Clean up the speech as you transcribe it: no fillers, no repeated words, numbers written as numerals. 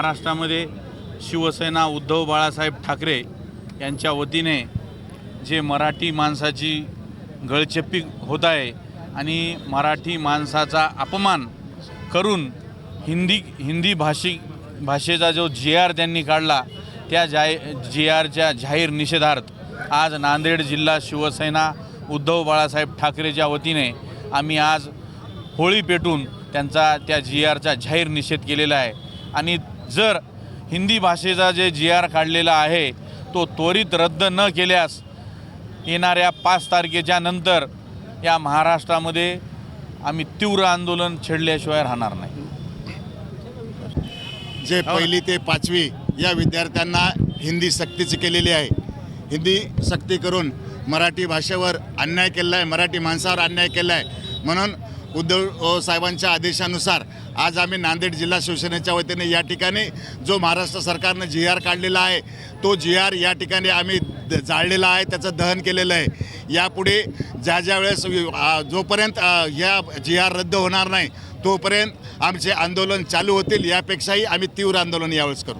महाराष्ट्रामध्ये शिवसेना उद्धव बाळासाहेब ठाकरे यांच्या वतीने जे मराठी माणसाची गळचेपी होत आहे आणि मराठी माणसाचा अपमान करून हिंदी भाषेचा जो GR त्यांनी काढला त्या GRच्या जाहीर निषेधार्थ आज नांदेड जिल्हा शिवसेना उद्धव बाळासाहेब ठाकरेच्या वतीने आम्ही आज होळी पेटून त्यांचा त्या GRचा जाहीर निषेध केलेला आहे। आणि जर हिंदी भाषेचा जे GR काढलेला आहे तो त्वरित रद्द न केल्यास येणाऱ्या 5 तारखेच्या नंतर या महाराष्ट्रामध्ये आम्ही तीव्र आंदोलन छेडल्याशिवाय राहणार नाही। जे 1ली ते 5वी या विद्यार्थ्यांना हिंदी सक्तीची केलेली आहे। हिंदी सक्ती करून मराठी भाषेवर अन्याय केला आहे, मराठी माणसावर अन्याय केला आहे। म्हणून उद्धव साहेबांच्या आदेशानुसार आज आम्ही नांदेड जिल्हा शिवसेनेच्या वतीने या ठिकाणी जो महाराष्ट्र सरकारने GR काढलेला आहे तो GR या ठिकाणी आम्ही जाळलेला आहे, त्याचं दहन केलेलं आहे। यापुढे ज्या वेळेस जोपर्यंत या GR रद्द होणार नाही तोपर्यंत आमचे आंदोलन चालू होतील। यापेक्षाही आम्ही तीव्र आंदोलन यावेळेस करू।